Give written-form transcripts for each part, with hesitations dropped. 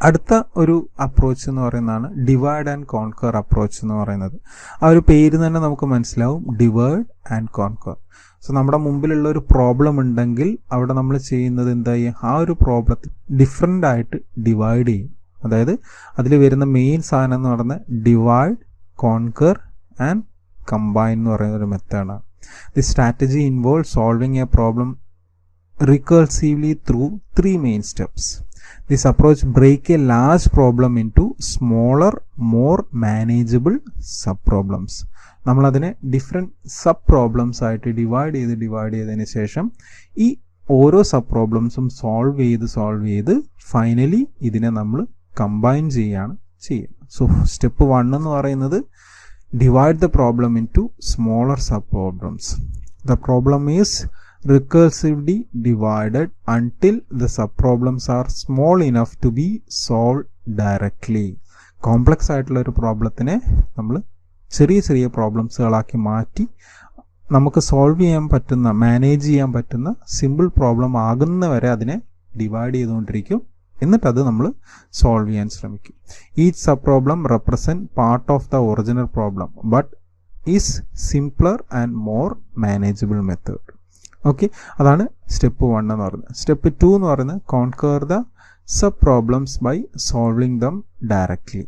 അടുത്ത ഒരു അപ്രോച്ച് എന്ന് പറയുന്നതാണ് ഡിവൈഡ് ആൻഡ് കോൺകർ അപ്രോച്ച് എന്ന് പറയുന്നത്. ആ ഒരു പേര് തന്നെ നമുക്ക് മനസ്സിലാവും, ഡിവൈഡ് ആൻഡ് കോൺകർ. സോ നമ്മുടെ മുമ്പിലുള്ള ഒരു പ്രോബ്ലം ഉണ്ടെങ്കിൽ അവിടെ നമ്മൾ ചെയ്യുന്നത് എന്താ ചെയ്യും, ആ ഒരു പ്രോബ്ലത്തെ ഡിഫറെൻ്റ് ആയിട്ട് ഡിവൈഡ് ചെയ്യും. അതായത് അതിൽ വരുന്ന മെയിൻ സാധനം എന്ന് പറയുന്നത് ഡിവൈഡ്, കോൺകർ ആൻഡ് കമ്പൈൻ എന്ന് പറയുന്ന ഒരു മെത്തേഡാണ്. The strategy involve solving A problem recursively through 3 main steps. This approach break a large problem into smaller, more manageable sub-problems. നമ്മളതിനെ ഡിഫറെൻറ്റ് സബ് പ്രോബ്ലംസ് ആയിട്ട് ഡിവൈഡ് ചെയ്തതിന് ശേഷം ഈ ഓരോ സബ് പ്രോബ്ലംസും സോൾവ് ചെയ്ത് ഫൈനലി ഇതിനെ നമ്മൾ കമ്പൈൻ ചെയ്യുക. സോ സ്റ്റെപ്പ് 1 എന്ന് പറയുന്നത് divide the problem into smaller sub problems. The problem is recursively divided until the subproblems are small enough to be solved directly. Complex ആയിട്ടുള്ള ഒരു പ്രോബ്ലത്തിനെ നമ്മൾ ചെറിയ പ്രോബ്ലംസുകളാക്കി മാറ്റി നമുക്ക് സോൾവ് ചെയ്യാൻ പറ്റുന്ന, മാനേജ് ചെയ്യാൻ പറ്റുന്ന സിമ്പിൾ പ്രോബ്ലം ആകുന്നവരെ അതിനെ ഡിവൈഡ് ചെയ്തുകൊണ്ടിരിക്കും. എന്നിട്ടത് നമ്മൾ സോൾവ് ചെയ്യാൻ ശ്രമിക്കും. Each sub problem represent part of the original problem but is simpler and more manageable method. Okay, അതാണ് സ്റ്റെപ്പ് 1 എന്ന് പറയുന്നത്. സ്റ്റെപ്പ് 2 എന്ന് പറയുന്നത് conquer the sub problems by solving them directly.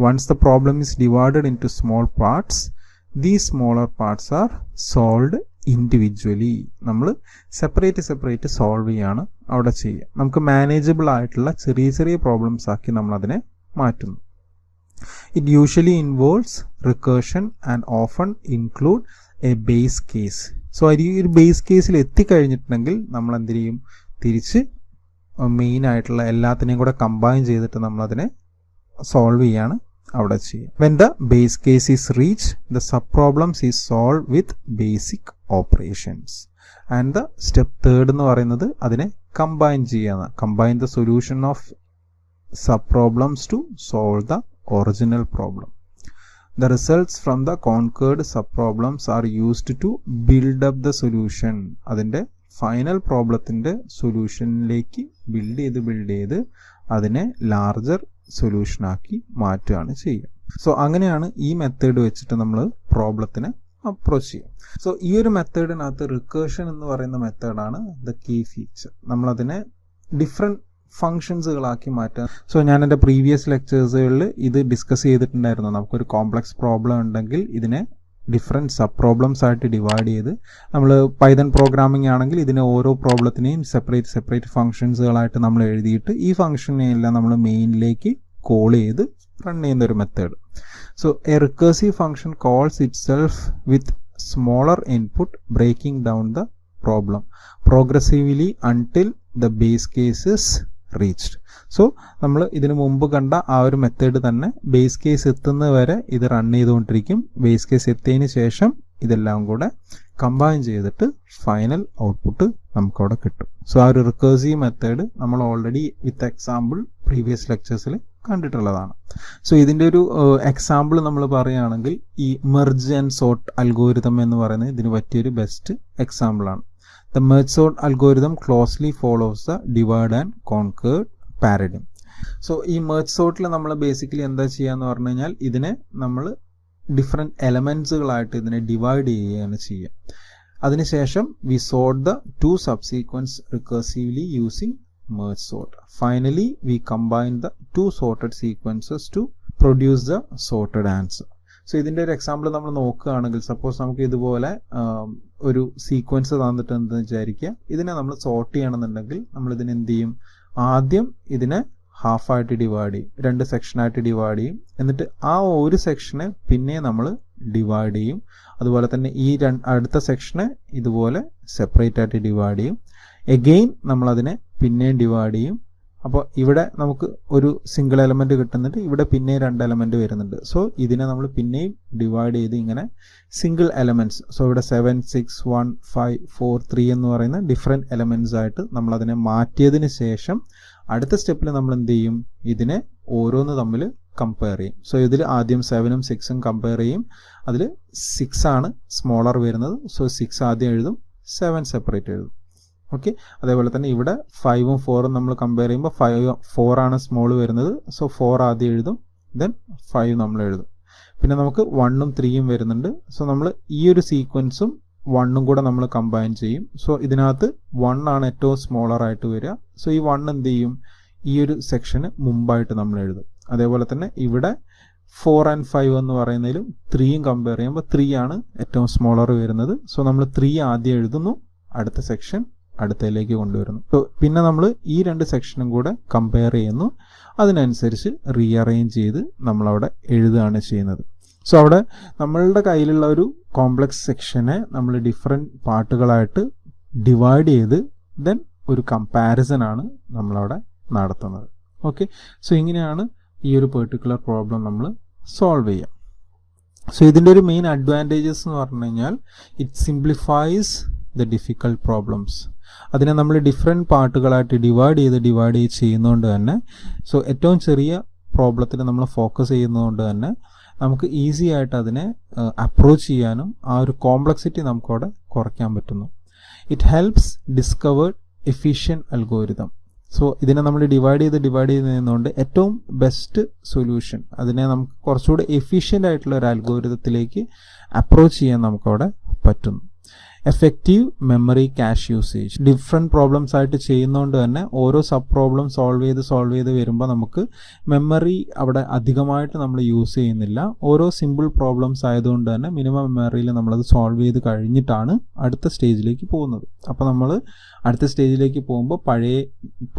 Once the problem is divided into small parts, these smaller parts are solved individually. നമ്മൾ separate solve ചെയ്യാണ് അവിടെ ചെയ്യുക. നമുക്ക് മാനേജബിൾ ആയിട്ടുള്ള ചെറിയ പ്രോബ്ലംസ് ആക്കി നമ്മളതിനെ മാറ്റുന്നു. It usually involves recursion and often include A base case. So ഈ ഒരു ബേസ് കേസിൽ എത്തിക്കഴിഞ്ഞിട്ടുണ്ടെങ്കിൽ നമ്മൾ എന്ത് ചെയ്യും, തിരിച്ച് മെയിൻ ആയിട്ടുള്ള എല്ലാത്തിനെയും കൂടെ കമ്പൈൻ ചെയ്തിട്ട് നമ്മളതിനെ സോൾവ് ചെയ്യാണ് അവിടെ ചെയ്യുക. When the base case is reach, the sub problems is solve with basic operations. And the step 3 എന്ന് പറയുന്നത് അതിനെ കമ്പൈൻ ചെയ്യുക. Combine the solution of sub problems to solve the original problem. The results from the conquered subproblems are used to build up the solution. അതിൻ്റെ final പ്രോബ്ലത്തിൻ്റെ സൊല്യൂഷനിലേക്ക് build ചെയ്ത് അതിനെ larger സൊല്യൂഷനാക്കി മാറ്റുകയാണ് ചെയ്യുക. So അങ്ങനെയാണ് ഈ മെത്തേഡ് വെച്ചിട്ട് നമ്മൾ പ്രോബ്ലത്തിനെ അപ്രോച്ച് ചെയ്യുക. സോ ഈ ഒരു മെത്തേഡിനകത്ത് റിക്കേർഷൻ എന്ന് പറയുന്ന മെത്തേഡാണ് ദ കീ ഫീച്ചർ. നമ്മളതിനെ ഡിഫറെൻറ്റ് ഫങ്ഷൻസുകളാക്കി മാറ്റാം. സോ ഞാൻ എൻ്റെ പ്രീവിയസ് ലെക്ചേഴ്സുകളിൽ ഇത് ഡിസ്കസ് ചെയ്തിട്ടുണ്ടായിരുന്നു. നമുക്കൊരു കോംപ്ലക്സ് പ്രോബ്ലം ഉണ്ടെങ്കിൽ ഇതിനെ ഡിഫറെൻറ്റ് സബ് പ്രോബ്ലംസ് ആയിട്ട് ഡിവൈഡ് ചെയ്ത്, നമ്മൾ പൈതൺ പ്രോഗ്രാമിംഗ് ആണെങ്കിൽ ഇതിനെ ഓരോ പ്രോബ്ലത്തിനെയും സെപ്പറേറ്റ് ഫങ്ഷൻസുകളായിട്ട് നമ്മൾ എഴുതിയിട്ട് ഈ ഫങ്ഷനെയെല്ലാം നമ്മൾ മെയിനിലേക്ക് കോൾ ചെയ്ത് റൺ ചെയ്യുന്ന ഒരു method. So a recursive function calls itself with smaller input, breaking down the problem progressively until the base cases reached. So നമ്മൾ ഇതിനു മുമ്പ് കണ്ട ആ ഒരു മെത്തേഡ് തന്നെ ബേസ് കേസ് എത്തുന്നവരെ ഇത് റൺ ചെയ്തുകൊണ്ടിരിക്കും. ബേസ് കേസ് എത്തിയതിന് ശേഷം ഇതെല്ലാം കൂടെ കമ്പൈൻ ചെയ്തിട്ട് ഫൈനൽ ഔട്ട്പുട്ട് നമുക്കവിടെ കിട്ടും. സോ ആ ഒരു റിക്കേഴ്സീവ് മെത്തേഡ് നമ്മൾ ഓൾറെഡി വിത്ത് എക്സാമ്പിൾ പ്രീവിയസ് ലെക്ചേഴ്സിൽ കണ്ടിട്ടുള്ളതാണ്. സോ ഇതിൻ്റെ ഒരു എക്സാമ്പിൾ നമ്മൾ പറയുകയാണെങ്കിൽ ഈ മെർജ് ആൻഡ് സോർട്ട് അൽഗോരിതം എന്ന് പറയുന്നത് ഇതിന് പറ്റിയൊരു ബെസ്റ്റ് എക്സാമ്പിളാണ്. The merge sort algorithm closely follows the divide and conquer paradigm. So ഈ മെർജ് സോർട്ടിൽ നമ്മൾ ബേസിക്കലി എന്താ ചെയ്യാന്ന് പറഞ്ഞു കഴിഞ്ഞാൽ ഇതിനെ നമ്മൾ ഡിഫറെൻറ്റ് എലമെൻസുകളായിട്ട് ഇതിനെ ഡിവൈഡ് ചെയ്യുകയാണ് ചെയ്യുക. അതിനുശേഷം we sort the 2 subsequents recursively using merge sort. Finally we combine the 2 sorted sequences to produce the sorted answer. So ഇതിൻ്റെ ഒരു എക്സാമ്പിൾ നമ്മൾ നോക്കുകയാണെങ്കിൽ, സപ്പോസ് നമുക്ക് ഇതുപോലെ ഒരു സീക്വൻസ് തന്നിട്ട് എന്തെന്ന് വിചാരിക്കുക, ഇതിനെ നമ്മൾ സോർട്ട് ചെയ്യണമെന്നുണ്ടെങ്കിൽ നമ്മൾ ഇതിനെ എന്ത് ചെയ്യും, ആദ്യം ഇതിനെ ഹാഫായിട്ട് ഡിവൈഡ് ചെയ്യും, 2 സെക്ഷനായിട്ട് ഡിവൈഡ് ചെയ്യും. എന്നിട്ട് ആ ഒരു സെക്ഷനെ പിന്നെ നമ്മൾ ഡിവൈഡ് ചെയ്യും. അതുപോലെ തന്നെ ഈ അടുത്ത സെക്ഷനെ ഇതുപോലെ സെപ്പറേറ്റ് ആയിട്ട് ഡിവൈഡ് ചെയ്യും. എഗെയിൻ നമ്മളതിനെ പിന്നെയും ഡിവൈഡ് ചെയ്യും. അപ്പോൾ ഇവിടെ നമുക്ക് ഒരു സിംഗിൾ എലമെൻറ്റ് കിട്ടുന്നുണ്ട്, ഇവിടെ പിന്നെയും 2 എലമെൻറ്റ് വരുന്നുണ്ട്. സോ ഇതിനെ നമ്മൾ പിന്നെയും ഡിവൈഡ് ചെയ്ത് ഇങ്ങനെ സിംഗിൾ എലമെൻറ്റ്സ്, സോ ഇവിടെ 7, 6, 1, 5, 4, 3 എന്ന് പറയുന്ന ഡിഫറെൻറ്റ് എലമെൻറ്റ്സ് ആയിട്ട് നമ്മളതിനെ മാറ്റിയതിന് ശേഷം അടുത്ത സ്റ്റെപ്പിൽ നമ്മൾ എന്ത് ചെയ്യും, ഇതിനെ ഓരോന്ന് തമ്മിൽ കമ്പയർ ചെയ്യും. സോ ഇതിൽ ആദ്യം 7ഉം 6ഉം കമ്പയർ ചെയ്യും. അതിൽ 6 ആണ് സ്മോളർ വരുന്നത്. സോ 6 ആദ്യം എഴുതും, 7 സെപ്പറേറ്റ് എഴുതും. ഓക്കെ. അതേപോലെ തന്നെ ഇവിടെ 5ഉം 4ഉം നമ്മൾ കമ്പയർ ചെയ്യുമ്പോൾ 4 ആണ് സ്മോൾ വരുന്നത്. സോ 4 ആദ്യം എഴുതും, ദെൻ 5 നമ്മൾ എഴുതും. പിന്നെ നമുക്ക് 1ഉം 3ഉം വരുന്നുണ്ട്. സോ നമ്മൾ ഈ ഒരു സീക്വൻസും 1ഉം കൂടെ നമ്മൾ കമ്പൈൻ ചെയ്യും. സോ ഇതിനകത്ത് 1 ആണ് ഏറ്റവും സ്മോളർ ആയിട്ട് വരിക. സോ ഈ 1 എന്ത് ചെയ്യും, ഈ ഒരു സെക്ഷന് മുമ്പായിട്ട് നമ്മൾ എഴുതും. അതേപോലെ തന്നെ ഇവിടെ 4 and 5 എന്ന് പറയുന്നതിലും 3ഉം കമ്പയർ ചെയ്യുമ്പോൾ 3 ആണ് ഏറ്റവും സ്മോളർ വരുന്നത്. സോ നമ്മൾ 3 ആദ്യം എഴുതുന്നു, അടുത്ത സെക്ഷൻ അടുത്തതിലേക്ക് കൊണ്ടുവരുന്നു. സോ പിന്നെ നമ്മൾ ഈ രണ്ട് സെക്ഷനും കൂടെ കമ്പയർ ചെയ്യുന്നു, അതിനനുസരിച്ച് റീഅറേഞ്ച് ചെയ്ത് നമ്മളവിടെ എഴുതുകയാണ് ചെയ്യുന്നത്. സോ അവിടെ നമ്മളുടെ കയ്യിലുള്ള ഒരു കോംപ്ലക്സ് സെക്ഷനെ നമ്മൾ ഡിഫറെൻറ്റ് പാർട്ടുകളായിട്ട് ഡിവൈഡ് ചെയ്ത് ദെൻ ഒരു കമ്പാരിസൺ ആണ് നമ്മളവിടെ നടത്തുന്നത്. ഓക്കെ. സോ ഇങ്ങനെയാണ് ഈ ഒരു പെർട്ടിക്കുലർ പ്രോബ്ലം നമ്മൾ സോൾവ് ചെയ്യുക. സോ ഇതിൻ്റെ ഒരു മെയിൻ അഡ്വാൻറ്റേജസ് എന്ന് പറഞ്ഞു കഴിഞ്ഞാൽ it simplifies the difficult problems. അതിനെ നമ്മൾ ഡിഫറെൻറ്റ് പാർട്ടുകളായിട്ട് ഡിവൈഡ് ചെയ്ത് ചെയ്യുന്നതുകൊണ്ട് തന്നെ, സോ ഏറ്റവും ചെറിയ പ്രോബ്ലത്തിൽ നമ്മൾ ഫോക്കസ് ചെയ്യുന്നതുകൊണ്ട് തന്നെ നമുക്ക് ഈസി ആയിട്ട് അതിനെ അപ്രോച്ച് ചെയ്യാനും ആ ഒരു കോംപ്ലക്സിറ്റി നമുക്കവിടെ കുറയ്ക്കാൻ പറ്റുന്നു. It helps discover efficient algorithm. So ഇതിനെ നമ്മൾ ഡിവൈഡ് ചെയ്യുന്നതുകൊണ്ട് ഏറ്റവും ബെസ്റ്റ് സൊല്യൂഷൻ, അതിനെ നമുക്ക് കുറച്ചുകൂടി എഫിഷ്യൻ്റ് ആയിട്ടുള്ള ഒരു അൽഗോരിതത്തിലേക്ക് അപ്രോച്ച് ചെയ്യാൻ നമുക്കവിടെ പറ്റുന്നു. Effective memory cash usage. Different problems ആയിട്ട് ചെയ്യുന്നതുകൊണ്ട് തന്നെ ഓരോ സബ് പ്രോബ്ലം സോൾവ് ചെയ്ത് വരുമ്പോൾ നമുക്ക് മെമ്മറി അവിടെ അധികമായിട്ട് നമ്മൾ യൂസ് ചെയ്യുന്നില്ല. ഓരോ സിമ്പിൾ പ്രോബ്ലംസ് ആയതുകൊണ്ട് തന്നെ മിനിമം മെമ്മറിയിൽ നമ്മളത് സോൾവ് ചെയ്ത് കഴിഞ്ഞിട്ടാണ് അടുത്ത സ്റ്റേജിലേക്ക് പോകുന്നത്. അപ്പോൾ നമ്മൾ അടുത്ത സ്റ്റേജിലേക്ക് പോകുമ്പോൾ പഴയ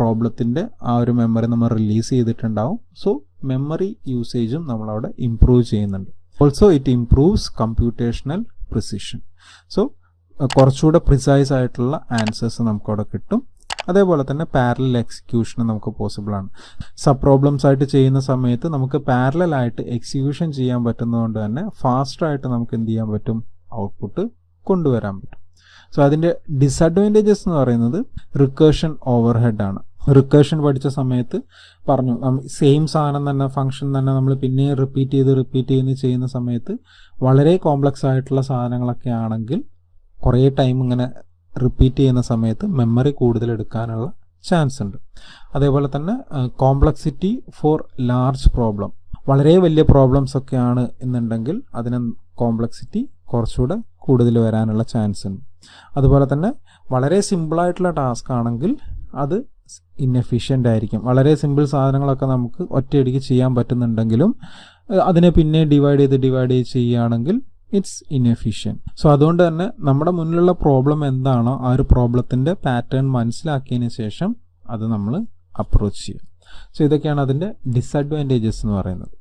പ്രോബ്ലത്തിൻ്റെ ആ ഒരു മെമ്മറി നമ്മൾ റിലീസ് ചെയ്തിട്ടുണ്ടാവും. സോ മെമ്മറി യൂസേജും നമ്മളവിടെ ഇംപ്രൂവ് ചെയ്യുന്നുണ്ട്. Also it improves computational precision. So കുറച്ചുകൂടെ പ്രിസൈസ് ആയിട്ടുള്ള ആൻസേഴ്സ് നമുക്കവിടെ കിട്ടും. അതേപോലെ തന്നെ പാരലൽ എക്സിക്യൂഷൻ നമുക്ക് പോസിബിൾ ആണ്. സബ് പ്രോബ്ലംസ് ആയിട്ട് ചെയ്യുന്ന സമയത്ത് നമുക്ക് പാരലൽ ആയിട്ട് എക്സിക്യൂഷൻ ചെയ്യാൻ പറ്റുന്നതുകൊണ്ട് തന്നെ ഫാസ്റ്റായിട്ട് നമുക്ക് എന്ത് ചെയ്യാൻ പറ്റും, ഔട്ട്പുട്ട് കൊണ്ടുവരാൻ പറ്റും. സോ അതിൻ്റെ ഡിസഡ്വാൻറ്റേജസ് എന്ന് പറയുന്നത് റിക്കേർഷൻ ഓവർഹെഡ് ആണ്. റിക്കേർഷൻ പഠിച്ച സമയത്ത് പറഞ്ഞു, സെയിം സാധനം തന്നെ ഫംഗ്ഷൻ തന്നെ നമ്മൾ പിന്നെ റിപ്പീറ്റ് ചെയ്ത് ചെയ്യുന്ന സമയത്ത് വളരെ കോംപ്ലക്സ് ആയിട്ടുള്ള സാധനങ്ങളൊക്കെ ആണെങ്കിൽ കുറേ ടൈം ഇങ്ങനെ റിപ്പീറ്റ് ചെയ്യുന്ന സമയത്ത് മെമ്മറി കൂടുതൽ എടുക്കാനുള്ള ചാൻസ് ഉണ്ട്. അതേപോലെ തന്നെ കോംപ്ലക്സിറ്റി ഫോർ ലാർജ് പ്രോബ്ലം, വളരെ വലിയ പ്രോബ്ലംസ് ഒക്കെയാണ് എന്നുണ്ടെങ്കിൽ അതിന് കോംപ്ലക്സിറ്റി കുറച്ചുകൂടെ കൂടുതൽ വരാനുള്ള ചാൻസ് ഉണ്ട്. അതുപോലെ തന്നെ വളരെ സിമ്പിളായിട്ടുള്ള ടാസ്ക് ആണെങ്കിൽ അത് ഇൻഎഫിഷ്യൻ്റ് ആയിരിക്കും. വളരെ സിമ്പിൾ സാധനങ്ങളൊക്കെ നമുക്ക് ഒറ്റയടിക്ക് ചെയ്യാൻ പറ്റുന്നുണ്ടെങ്കിലും അതിനെ പിന്നെ ഡിവൈഡ് ചെയ്ത് ചെയ്യുകയാണെങ്കിൽ ഇറ്റ്സ് ഇൻഎഫിഷ്യൻറ്റ്. സോ അതുകൊണ്ട് തന്നെ നമ്മുടെ മുന്നിലുള്ള പ്രോബ്ലം എന്താണോ ആ ഒരു പ്രോബ്ലത്തിൻ്റെ പാറ്റേൺ മനസ്സിലാക്കിയതിന് ശേഷം അത് നമ്മൾ അപ്രോച്ച് ചെയ്യും. സോ ഇതൊക്കെയാണ് അതിൻ്റെ ഡിസഡ്വാൻറ്റേജസ് എന്ന് പറയുന്നത്.